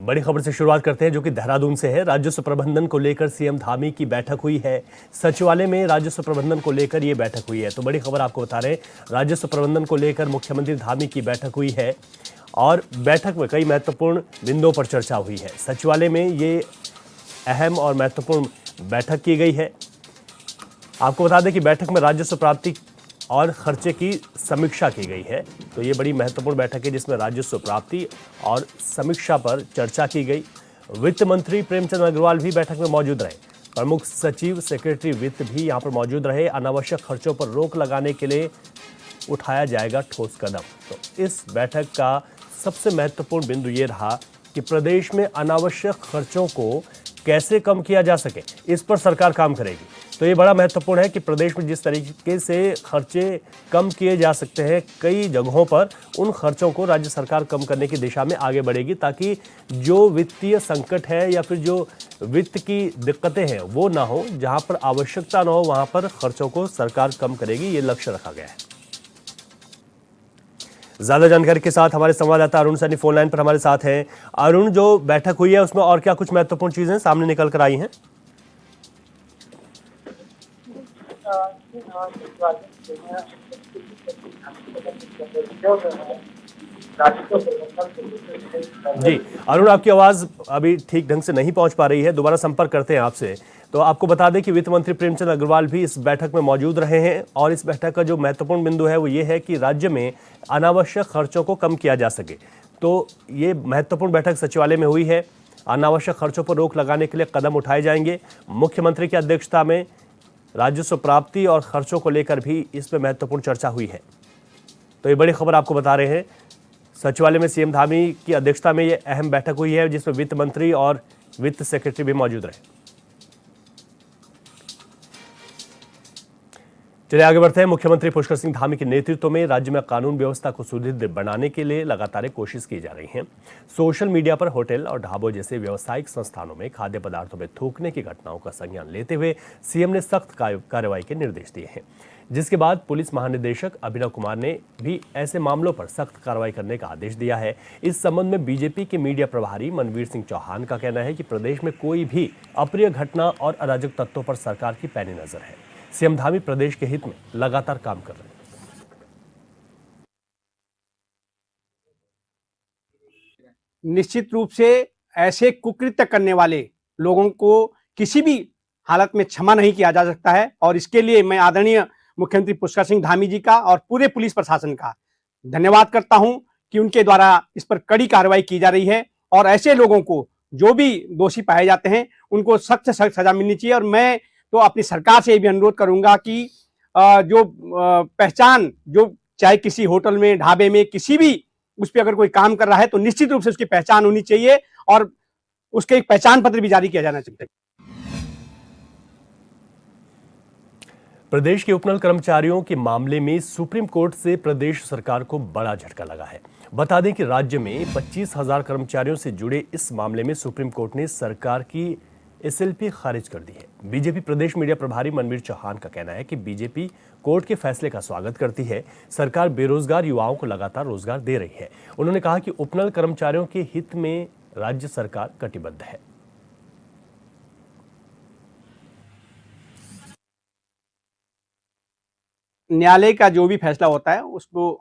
बड़ी खबर से शुरुआत करते हैं जो कि देहरादून से है। राजस्व प्रबंधन को लेकर सीएम धामी की बैठक हुई है। सचिवालय में राजस्व प्रबंधन को लेकर ये बैठक हुई है। तो बड़ी खबर आपको बता रहे हैं, राजस्व प्रबंधन को लेकर मुख्यमंत्री धामी की बैठक हुई है और बैठक में कई महत्वपूर्ण बिंदुओं पर चर्चा हुई है। सचिवालय में ये अहम और महत्वपूर्ण बैठक की गई है। आपको बता दें कि बैठक में राजस्व प्राप्ति और खर्चे की समीक्षा की गई है। तो ये बड़ी महत्वपूर्ण बैठक है जिसमें राजस्व प्राप्ति और समीक्षा पर चर्चा की गई। वित्त मंत्री प्रेमचंद अग्रवाल भी बैठक में मौजूद रहे। प्रमुख सचिव सेक्रेटरी वित्त भी यहां पर मौजूद रहे। अनावश्यक खर्चों पर रोक लगाने के लिए उठाया जाएगा ठोस कदम। तो इस बैठक का सबसे महत्वपूर्ण बिंदु ये रहा कि प्रदेश में अनावश्यक खर्चों को कैसे कम किया जा सके, इस पर सरकार काम करेगी। तो ये बड़ा महत्वपूर्ण है कि प्रदेश में जिस तरीके से खर्चे कम किए जा सकते हैं कई जगहों पर, उन खर्चों को राज्य सरकार कम करने की दिशा में आगे बढ़ेगी, ताकि जो वित्तीय संकट है या फिर जो वित्त की दिक्कतें हैं वो ना हो। जहां पर आवश्यकता ना हो वहां पर खर्चों को सरकार कम करेगी, ये लक्ष्य रखा गया है। ज्यादा जानकारी के साथ हमारे संवाददाता अरुण सैनी फोन लाइन पर हमारे साथ हैं। अरुण, जो बैठक हुई है उसमें और क्या कुछ महत्वपूर्ण चीजें सामने निकल कर आई हैं? जी अरुण, आपकी आवाज अभी ठीक ढंग से नहीं पहुंच पा रही है, दोबारा संपर्क करते हैं आपसे। तो आपको बता दें कि वित्त मंत्री प्रेमचंद अग्रवाल भी इस बैठक में मौजूद रहे हैं और इस बैठक का जो महत्वपूर्ण बिंदु है वो ये है कि राज्य में अनावश्यक खर्चों को कम किया जा सके। तो ये महत्वपूर्ण बैठक सचिवालय में हुई है। अनावश्यक खर्चों पर रोक लगाने के लिए कदम उठाए जाएंगे। मुख्यमंत्री की अध्यक्षता में राजस्व प्राप्ति और खर्चों को लेकर भी इसमें महत्वपूर्ण चर्चा हुई है। तो ये बड़ी खबर आपको बता रहे हैं, सचिवालय में सीएम धामी की अध्यक्षता में ये अहम बैठक हुई है जिसमें वित्त मंत्री और वित्त सेक्रेटरी भी मौजूद रहे। चलिए आगे बढ़ते हैं। मुख्यमंत्री पुष्कर सिंह धामी के नेतृत्व में राज्य में कानून व्यवस्था को सुदृढ़ बनाने के लिए लगातार कोशिश की जा रही है। सोशल मीडिया पर होटल और ढाबों जैसे व्यावसायिक संस्थानों में खाद्य पदार्थों में थूकने की घटनाओं का संज्ञान लेते हुए सीएम ने सख्त कार्रवाई के निर्देश दिए हैं, जिसके बाद पुलिस महानिदेशक अभिनव कुमार ने भी ऐसे मामलों पर सख्त कार्रवाई करने का आदेश दिया है। इस संबंध में बीजेपी के मीडिया प्रभारी मनवीर सिंह चौहान का कहना है कि प्रदेश में कोई भी अप्रिय घटना और अराजक तत्वों पर सरकार की पैनी नजर है। सीएम धामी प्रदेश के हित में लगातार काम कर रहे हैं। निश्चित रूप से ऐसे कुकृत्य करने वाले लोगों को किसी भी हालत में क्षमा नहीं किया जा सकता है और इसके लिए मैं आदरणीय मुख्यमंत्री पुष्कर सिंह धामी जी का और पूरे पुलिस प्रशासन का धन्यवाद करता हूं कि उनके द्वारा इस पर कड़ी कार्रवाई की जा रही है और ऐसे लोगों को जो भी दोषी पाए जाते हैं उनको सख्त से सख्त सजा मिलनी चाहिए। और मैं तो अपनी सरकार से भी अनुरोध करूंगा कि जो पहचान, जो चाहे किसी होटल में, ढाबे में, किसी भी उस पर अगर कोई काम कर रहा है तो निश्चित रूप से उसकी पहचान होनी चाहिए और उसके एक पहचान पत्र भी जारी किया जाना चाहिए। प्रदेश के उपनल कर्मचारियों के मामले में सुप्रीम कोर्ट से प्रदेश सरकार को बड़ा झटका लगा है। बता दें कि राज्य में 25,000 कर्मचारियों से जुड़े इस मामले में सुप्रीम कोर्ट ने सरकार की एसएलपी खारिज कर दी है। बीजेपी प्रदेश मीडिया प्रभारी मनवीर चौहान का कहना है कि बीजेपी कोर्ट के फैसले का स्वागत करती है। सरकार बेरोजगार युवाओं को लगातार रोजगार दे रही है। उन्होंने कहा कि उपनल कर्मचारियों के हित में राज्य सरकार कटिबद्ध है। न्यायालय का जो भी फैसला होता है उसको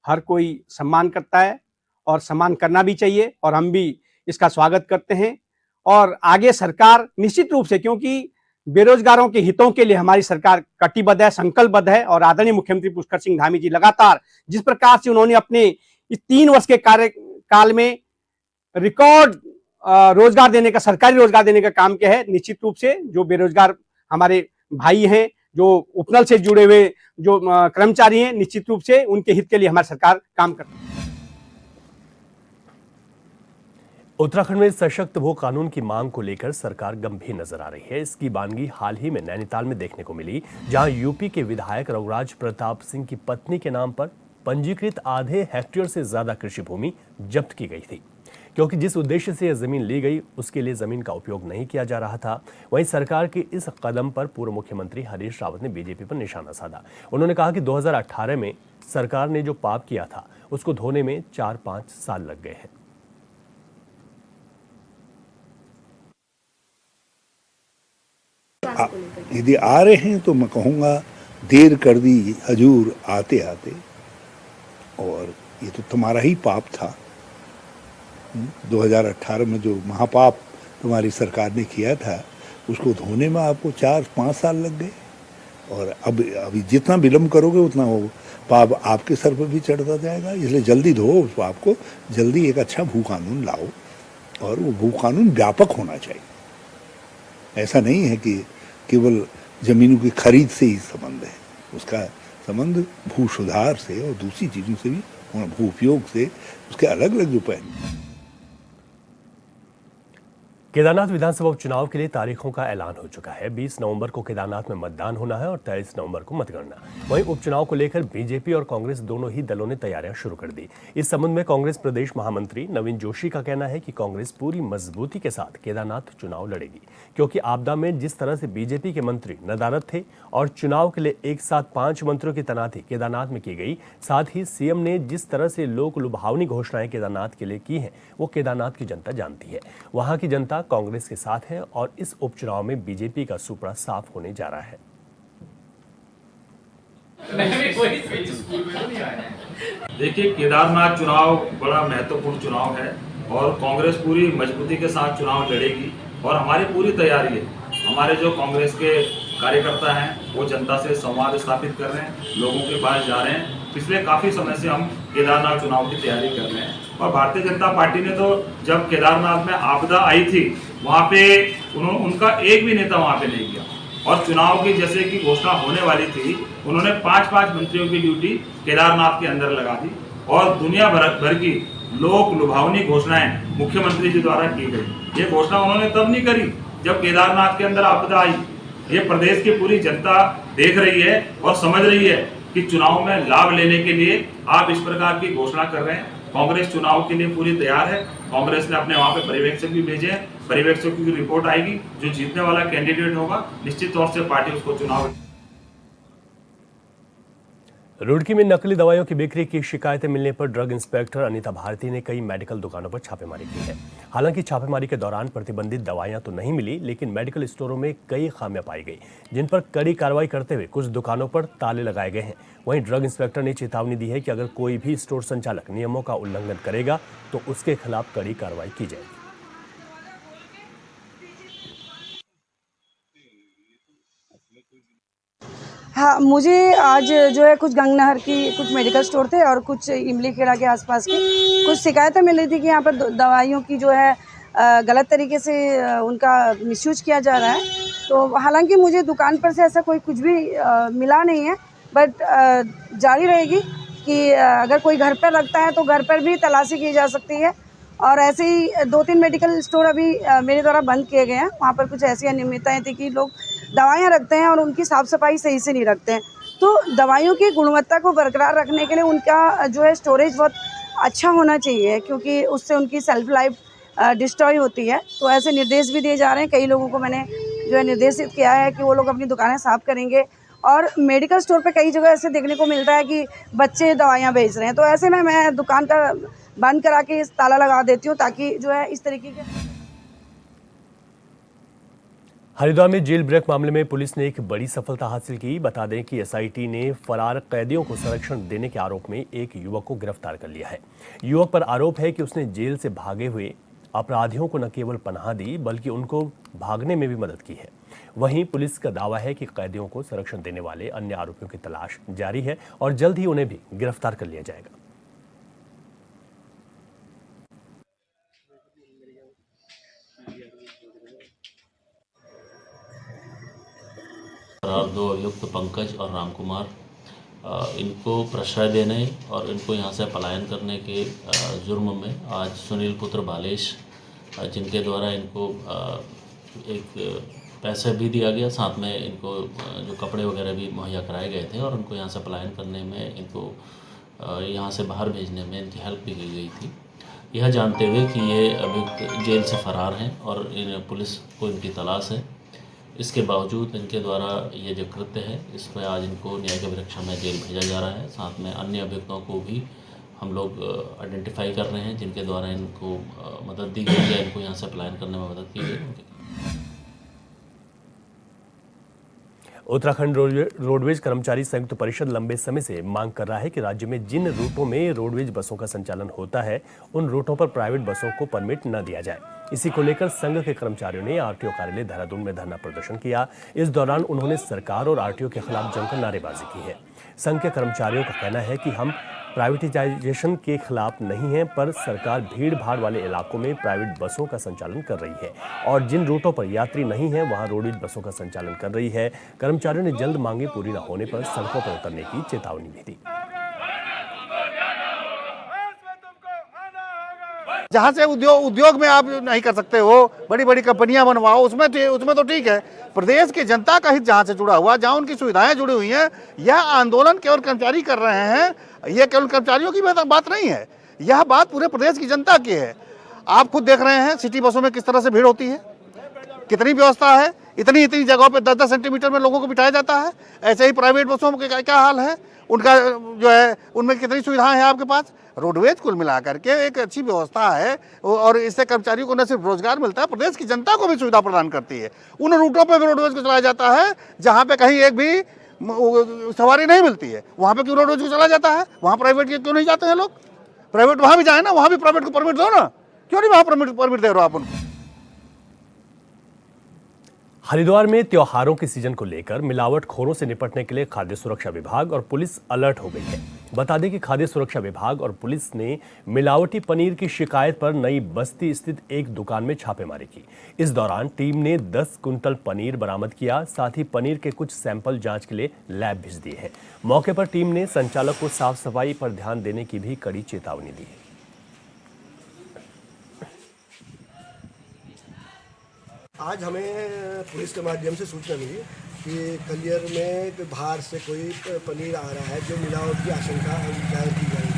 हर कोई सम्मान करता है और सम्मान करना भी चाहिए और हम भी इसका स्वागत करते हैं। और आगे सरकार निश्चित रूप से, क्योंकि बेरोजगारों के हितों के लिए हमारी सरकार कटिबद्ध है, संकल्पबद्ध है और आदरणीय मुख्यमंत्री पुष्कर सिंह धामी जी लगातार जिस प्रकार से उन्होंने अपने इस 3 वर्ष के कार्यकाल में रिकॉर्ड रोजगार देने का, सरकारी रोजगार देने का काम किया है, निश्चित रूप से जो बेरोजगार हमारे भाई हैं, जो उपनल से जुड़े हुए जो कर्मचारी हैं, निश्चित रूप से उनके हित के लिए हमारी सरकार काम करती है। उत्तराखंड में सशक्त भू कानून की मांग को लेकर सरकार गंभीर नजर आ रही है। इसकी बानगी हाल ही में नैनीताल में देखने को मिली, जहां यूपी के विधायक रघुराज प्रताप सिंह की पत्नी के नाम पर पंजीकृत आधे हेक्टेयर से ज्यादा कृषि भूमि जब्त की गई थी, क्योंकि जिस उद्देश्य से यह जमीन ली गई उसके लिए जमीन का उपयोग नहीं किया जा रहा था। वहीं सरकार के इस कदम पर पूर्व मुख्यमंत्री हरीश रावत ने बीजेपी पर निशाना साधा। उन्होंने कहा कि 2018 में सरकार ने जो पाप किया था उसको धोने में 4-5 साल लग गए हैं। इसको लेकर? यदि आ रहे हैं तो मैं कहूँगा देर कर दी हजूर आते आते, और ये तो तुम्हारा ही पाप था। 2018 में जो महापाप तुम्हारी सरकार ने किया था उसको धोने में आपको 4-5 साल लग गए, और अब अभी जितना विलम्ब करोगे उतना वो पाप आपके सर पर भी चढ़ता जाएगा। इसलिए जल्दी धो उस पाप को, जल्दी एक अच्छा भू कानून लाओ, और वो भू कानून व्यापक होना चाहिए। ऐसा नहीं है कि केवल जमीनों की खरीद से ही संबंध है, उसका संबंध भू सुधार से और दूसरी चीज़ों से भी, भू उपयोग से, उसके अलग अलग जो पहलू। केदारनाथ विधानसभा उपचुनाव के लिए तारीखों का ऐलान हो चुका है। 20 नवंबर को केदारनाथ में मतदान होना है और 23 नवंबर को मतगणना। वहीं उपचुनाव को लेकर बीजेपी और कांग्रेस दोनों ही दलों ने तैयारियां शुरू कर दी। इस संबंध में कांग्रेस प्रदेश महामंत्री नवीन जोशी का कहना है कि कांग्रेस पूरी मजबूती के साथ केदारनाथ चुनाव लड़ेगी, क्योंकि आपदा में जिस तरह से बीजेपी के मंत्री नदारद थे और चुनाव के लिए एक साथ 5 मंत्रियों की तैनाती केदारनाथ में की गई, साथ ही सीएम ने जिस तरह से लोक लुभावनी घोषणाएं केदारनाथ के लिए की हैं, वो केदारनाथ की जनता जानती है। वहां की जनता कांग्रेस के साथ है और इस उपचुनाव में बीजेपी का सुपड़ा साफ होने जा रहा है। देखिए, केदारनाथ चुनाव बड़ा महत्वपूर्ण चुनाव है और कांग्रेस पूरी मजबूती के साथ चुनाव लड़ेगी और हमारी पूरी तैयारी है। हमारे जो कांग्रेस के कार्यकर्ता हैं वो जनता से संवाद स्थापित कर रहे हैं, लोगों के पास जा रहे हैं। पिछले काफ़ी समय से हम केदारनाथ चुनाव की तैयारी कर रहे हैं और भारतीय जनता पार्टी ने तो जब केदारनाथ में आपदा आई थी वहाँ पे उनका एक भी नेता वहाँ पे नहीं गया, और चुनाव की जैसे कि घोषणा होने वाली थी उन्होंने 5-5 मंत्रियों की ड्यूटी केदारनाथ के अंदर लगा दी और दुनिया भर की लोक लुभावनी घोषणाएं मुख्यमंत्री जी द्वारा की गई। ये घोषणा उन्होंने तब नहीं करी जब केदारनाथ के अंदर आपदा आई। ये प्रदेश की पूरी जनता देख रही है और समझ रही है कि चुनाव में लाभ लेने के लिए आप इस प्रकार की घोषणा कर रहे हैं। कांग्रेस चुनाव के लिए पूरी तैयार है। कांग्रेस ने अपने वहां पे पर्यवेक्षक भी भेजे हैं। पर्यवेक्षकों की रिपोर्ट आएगी, जो जीतने वाला कैंडिडेट होगा निश्चित तौर से पार्टी उसको चुनाव। रुड़की में नकली दवाइयों की बिक्री की शिकायतें मिलने पर ड्रग इंस्पेक्टर अनीता भारती ने कई मेडिकल दुकानों पर छापेमारी की है। हालांकि छापेमारी के दौरान प्रतिबंधित दवाइयां तो नहीं मिली, लेकिन मेडिकल स्टोरों में कई खामियां पाई गई, जिन पर कड़ी कार्रवाई करते हुए कुछ दुकानों पर ताले लगाए गए हैं। वहीं ड्रग इंस्पेक्टर ने चेतावनी दी है कि अगर कोई भी स्टोर संचालक नियमों का उल्लंघन करेगा तो उसके खिलाफ कड़ी कार्रवाई की जाएगी। हाँ, मुझे आज जो है कुछ गंगनहर की कुछ मेडिकल स्टोर थे और कुछ इमली खेड़ा के आसपास के कुछ शिकायतें मिल रही थी कि यहाँ पर दवाइयों की जो है गलत तरीके से उनका मिसयूज किया जा रहा है। तो हालांकि मुझे दुकान पर से ऐसा कोई कुछ भी मिला नहीं है, बट जारी रहेगी कि अगर कोई घर पर रखता है तो घर पर भी तलाशी की जा सकती है। और ऐसे ही 2-3 मेडिकल स्टोर अभी मेरे द्वारा बंद किए गए हैं। वहाँ पर कुछ ऐसी अनियमितताएं थी कि लोग दवाइयाँ रखते हैं और उनकी साफ़ सफाई सही से नहीं रखते हैं। तो दवाइयों की गुणवत्ता को बरकरार रखने के लिए उनका जो है स्टोरेज बहुत अच्छा होना चाहिए, क्योंकि उससे उनकी सेल्फ लाइफ डिस्ट्रॉय होती है। तो ऐसे निर्देश भी दिए जा रहे हैं। कई लोगों को मैंने जो है निर्देशित किया है कि वो लोग अपनी दुकानें साफ़ करेंगे। और मेडिकल स्टोर पे कई जगह ऐसे देखने को मिलता है कि बच्चे दवाइयाँ बेच रहे हैं, तो ऐसे में मैं दुकान का बंद करा के ताला लगा देती हूँ, ताकि जो है इस तरीके के। हरिद्वार में जेल ब्रेक मामले में पुलिस ने एक बड़ी सफलता हासिल की। बता दें कि एसआईटी ने फरार कैदियों को संरक्षण देने के आरोप में एक युवक को गिरफ्तार कर लिया है। युवक पर आरोप है कि उसने जेल से भागे हुए अपराधियों को न केवल पनाह दी, बल्कि उनको भागने में भी मदद की है। वहीं पुलिस का दावा है कि कैदियों को संरक्षण देने वाले अन्य आरोपियों की तलाश जारी है और जल्द ही उन्हें भी गिरफ्तार कर लिया जाएगा। फरार 2 अभियुक्त पंकज और रामकुमार, इनको प्रश्रय देने और इनको यहाँ से पलायन करने के जुर्म में आज सुनील पुत्र बालेश, जिनके द्वारा इनको एक पैसे भी दिया गया, साथ में इनको जो कपड़े वगैरह भी मुहैया कराए गए थे और उनको यहाँ से पलायन करने में, इनको यहाँ से बाहर भेजने में इनकी हेल्प भी की गई थी। यह जानते हुए कि ये अभियुक्त जेल से फरार हैं और पुलिस को इनकी तलाश है, इसके बावजूद इनके द्वारा ये जो कृत्य है इसमें आज इनको न्यायिक अभिरक्षा में जेल भेजा जा रहा है। साथ में अन्य अभियुक्तों को भी हम लोग आइडेंटिफाई कर रहे हैं, जिनके द्वारा इनको मदद दी गई या इनको यहाँ से पलायन करने में मदद की गई। उत्तराखंड रोडवेज कर्मचारी संयुक्त परिषद लंबे समय से मांग कर रहा है कि राज्य में जिन रूटों में रोडवेज बसों का संचालन होता है उन रूटों पर प्राइवेट बसों को परमिट न दिया जाए। इसी को लेकर संघ के कर्मचारियों ने आरटीओ कार्यालय देहरादून में धरना प्रदर्शन किया। इस दौरान उन्होंने सरकार और आरटीओ के खिलाफ जमकर नारेबाजी की है। संघ के कर्मचारियों का कहना है कि हम प्राइवेटाइजेशन के खिलाफ नहीं हैं, पर सरकार भीड़ भाड़ वाले इलाकों में प्राइवेट बसों का संचालन कर रही है और जिन रूटों पर यात्री नहीं है वहां रोडवेज बसों का संचालन कर रही है। कर्मचारियों ने जल्द मांगे पूरी न होने पर सड़कों पर उतरने की चेतावनी भी दी। जहाँ से उद्योग में आप नहीं कर सकते हो, बड़ी बड़ी कंपनियां बनवाओ, उसमें तो ठीक है। प्रदेश की जनता का हित जहाँ से जुड़ा हुआ, जहाँ उनकी सुविधाएं जुड़ी हुई हैं, यह आंदोलन केवल कर्मचारी कर रहे हैं। यह केवल कर्मचारियों की बात नहीं है, यह बात पूरे प्रदेश की जनता की है। आप खुद देख रहे हैं सिटी बसों में किस तरह से भीड़ होती है, कितनी व्यवस्था है, इतनी जगहों पे 10-10 सेंटीमीटर में लोगों को बिठाया जाता है। ऐसे ही प्राइवेट बसों में क्या हाल है, उनका जो है उनमें कितनी सुविधाएं हैं आपके पास। रोडवेज कुल मिलाकर के एक अच्छी व्यवस्था है और इससे कर्मचारियों को न सिर्फ रोजगार मिलता है, प्रदेश की जनता को भी सुविधा प्रदान करती है। उन रूटों पर भी रोडवेज को चलाया जाता है जहाँ पे कहीं एक भी सवारी नहीं मिलती है, वहाँ पे क्यों रोडवेज को चलाया जाता है? वहाँ प्राइवेट के क्यों नहीं जाते हैं लोग? प्राइवेट वहाँ भी जाए ना, वहाँ भी प्राइवेट को परमिट दो ना, क्यों नहीं वहाँ परमिट दे रहे हो आप उनको? हरिद्वार में त्योहारों के सीजन को लेकर मिलावटखोरों से निपटने के लिए खाद्य सुरक्षा विभाग और पुलिस अलर्ट हो गई है। बता दें कि खाद्य सुरक्षा विभाग और पुलिस ने मिलावटी पनीर की शिकायत पर नई बस्ती स्थित एक दुकान में छापेमारी की। इस दौरान टीम ने 10 कुंटल पनीर बरामद किया, साथ ही पनीर के कुछ सैंपल जांच के लिए लैब भेज दिए हैं। मौके पर टीम ने संचालक को साफ सफाई पर ध्यान देने की भी कड़ी चेतावनी दी है। आज हमें पुलिस के माध्यम से सूचना मिली कि कलियर में बाहर से कोई पनीर आ रहा है जो मिलावट की आशंका जाहिर की जा रही थी।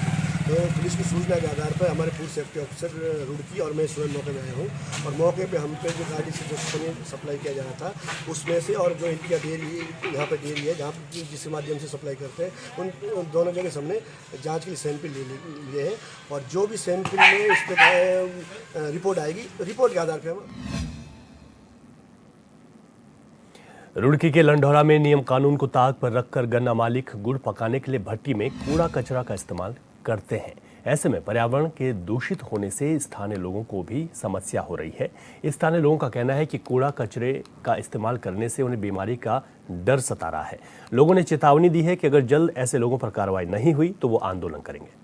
तो पुलिस की सूचना के आधार पर हमारे फूड सेफ्टी ऑफिसर रुड़की और मैं स्वयं मौके में आया हूँ और मौके पे हम पे जो गाड़ी से जो पनीर सप्लाई किया जा रहा था उसमें से और जो इनकी डेयरी यहाँ पे डेयरी है जहाँ जिसके माध्यम से सप्लाई करते हैं उन दोनों जगह से हमने जाँच के लिए सैंपल लिए हैं और जो भी सैंपल में इस पर रिपोर्ट आएगी, रिपोर्ट के आधार पर हम रुड़की के लंढौरा में नियम कानून को ताक पर रखकर गन्ना मालिक गुड़ पकाने के लिए भट्टी में कूड़ा कचरा का इस्तेमाल करते हैं। ऐसे में पर्यावरण के दूषित होने से स्थानीय लोगों को भी समस्या हो रही है। स्थानीय लोगों का कहना है कि कूड़ा कचरे का इस्तेमाल करने से उन्हें बीमारी का डर सता रहा है। लोगों ने चेतावनी दी है कि अगर जल्द ऐसे लोगों पर कार्रवाई नहीं हुई तो वो आंदोलन करेंगे।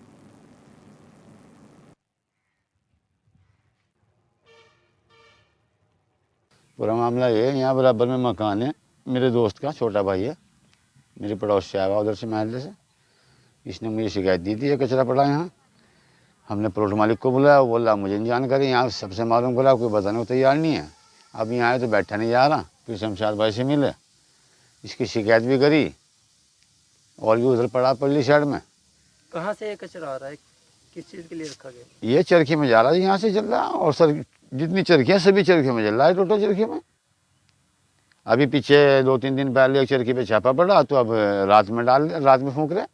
पूरा मामला ये है, यहाँ बराबर में मकान है, मेरे दोस्त का छोटा भाई है, मेरे पड़ोस से आया हुआ उधर से महल्ले से। इसने मुझे शिकायत दी थी ये कचरा पड़ा यहाँ। हमने प्लॉट मालिक को बुलाया, वो बोला मुझे नहीं जानकारी, यहाँ सबसे मालूम बोला कोई बताने को तैयार नहीं है। अब यहाँ आए तो बैठा नहीं जा रहा, फिर शमशाद भाई से मिले, इसकी शिकायत भी करी और भी उधर पड़ा पल्ली साइड में। कहाँ से ये कचरा आ रहा है, किस चीज़ के लिए रखा गया? ये चरखी में जा रहा है, यहाँ से चल रहा है और सर जितनी चरखियाँ सभी चरखियों में चल रहा है, टोटल चरखी में। अभी पीछे 2-3 दिन पहले एक चरखी पे छापा पड़ा तो अब रात में फूंक रहे,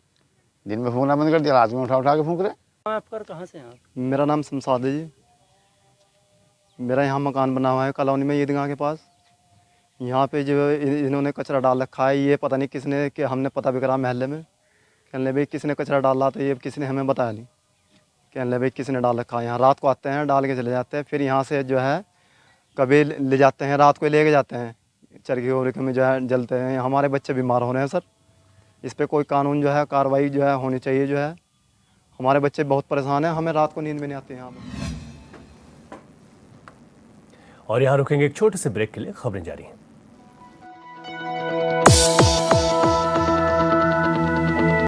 दिन में फूंकना बंद कर दिया, रात में उठा के फूंक रहे। आपका कहाँ से हैं आप? मेरा नाम शमशाद है जी। मेरा यहाँ मकान बना हुआ है कॉलोनी में ईदगाह के पास। यहाँ पे जो इन्होंने कचरा डाल रखा है, ये पता नहीं किसने, कि हमने पता भी करा महल्ले में, कहने भाई किसने कचरा डाला, तो ये किसने हमें बताया नहीं। कहने भाई किसने डाल रखा है, यहाँ रात को आते हैं डाल के चले जाते हैं, फिर यहाँ से जो है कभी ले जाते हैं, रात को लेके जाते हैं, चरखी वरखी में जो है जलते हैं। हमारे बच्चे बीमार हो रहे हैं सर, इस पर कोई कानून जो है कार्रवाई जो है होनी चाहिए। जो है हमारे बच्चे बहुत परेशान हैं, हमें रात को नींद में नहीं आती है यहाँ पर। और यहाँ रुकेंगे एक छोटे से ब्रेक के लिए, खबरें जारी हैं।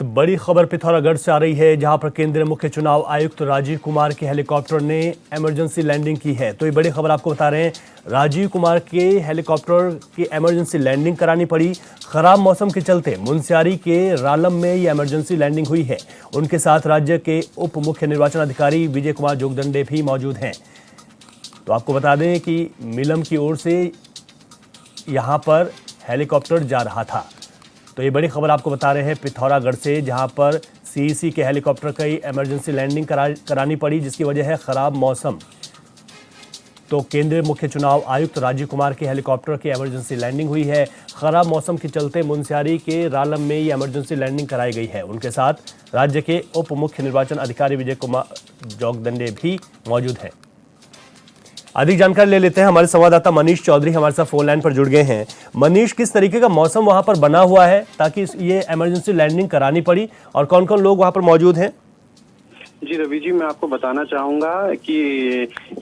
बड़ी खबर पिथौरागढ़ से आ रही है, जहां पर केंद्रीय मुख्य चुनाव आयुक्त राजीव कुमार के हेलीकॉप्टर ने इमरजेंसी लैंडिंग की है। तो ये बड़ी खबर आपको बता रहे हैं, राजीव कुमार के हेलीकॉप्टर की इमरजेंसी लैंडिंग करानी पड़ी। खराब मौसम के चलते मुनस्यारी के रालम में ये इमरजेंसी लैंडिंग हुई है। उनके साथ राज्य के उप मुख्य निर्वाचन अधिकारी विजय कुमार जोगदंडे भी मौजूद हैं। तो आपको बता दें कि मिलम की ओर से यहाँ पर हेलीकॉप्टर जा रहा था। तो ये बड़ी खबर आपको बता रहे हैं पिथौरागढ़ से, जहां पर सीईसी के हेलीकॉप्टर की इमरजेंसी लैंडिंग करानी पड़ी, जिसकी वजह है खराब मौसम। तो केंद्रीय मुख्य चुनाव आयुक्त राजीव कुमार के हेलीकॉप्टर की इमरजेंसी लैंडिंग हुई है। खराब मौसम के चलते मुनस्यारी के रालम में ये इमरजेंसी लैंडिंग कराई गई है। उनके साथ राज्य के उप मुख्य निर्वाचन अधिकारी विजय कुमार जोगदंडे भी मौजूद हैं। अधिक जानकारी ले लेते हैं, हमारे संवाददाता मनीष चौधरी हमारे साथ फोन लाइन पर जुड़ गए हैं। मनीष, किस तरीके का मौसम वहां पर बना हुआ है ताकि ये इमरजेंसी लैंडिंग करानी पड़ी, और कौन कौन लोग वहां पर मौजूद हैं? जी रवि जी, मैं आपको बताना चाहूंगा कि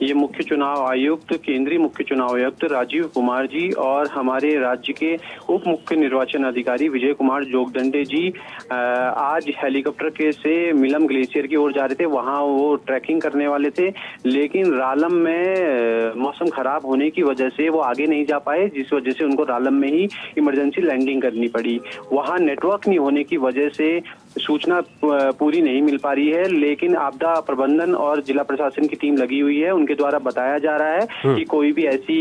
ये मुख्य चुनाव आयुक्त, केंद्रीय मुख्य चुनाव आयुक्त राजीव कुमार जी और हमारे राज्य के उप मुख्य निर्वाचन अधिकारी विजय कुमार जोगदंडे जी आज हेलीकॉप्टर के से मिलम ग्लेशियर की ओर जा रहे थे। वहां वो ट्रैकिंग करने वाले थे, लेकिन रालम में मौसम खराब होने की वजह से वो आगे नहीं जा पाए, जिस वजह से उनको रालम में ही इमरजेंसी लैंडिंग करनी पड़ी। वहां नेटवर्क नहीं होने की वजह से सूचना पूरी नहीं मिल पा रही है, लेकिन आपदा प्रबंधन और जिला प्रशासन की टीम लगी हुई है। उनके द्वारा बताया जा रहा है कि कोई भी ऐसी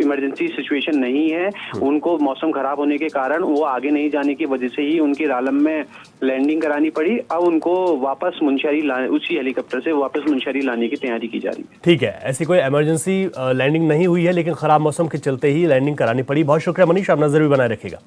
इमरजेंसी सिचुएशन नहीं है। उनको मौसम खराब होने के कारण वो आगे नहीं जाने की वजह से ही उनकी रालम में लैंडिंग करानी पड़ी। अब उनको वापस मुनस्यारी उसी हेलीकॉप्टर से वापस मुनस्यारी लाने की तैयारी की जा रही है। ठीक है, ऐसी कोई इमरजेंसी लैंडिंग नहीं हुई है, लेकिन खराब मौसम के चलते ही लैंडिंग करानी पड़ी। बहुत शुक्रिया मनीष, आप नजर भी बनाए रखिएगा।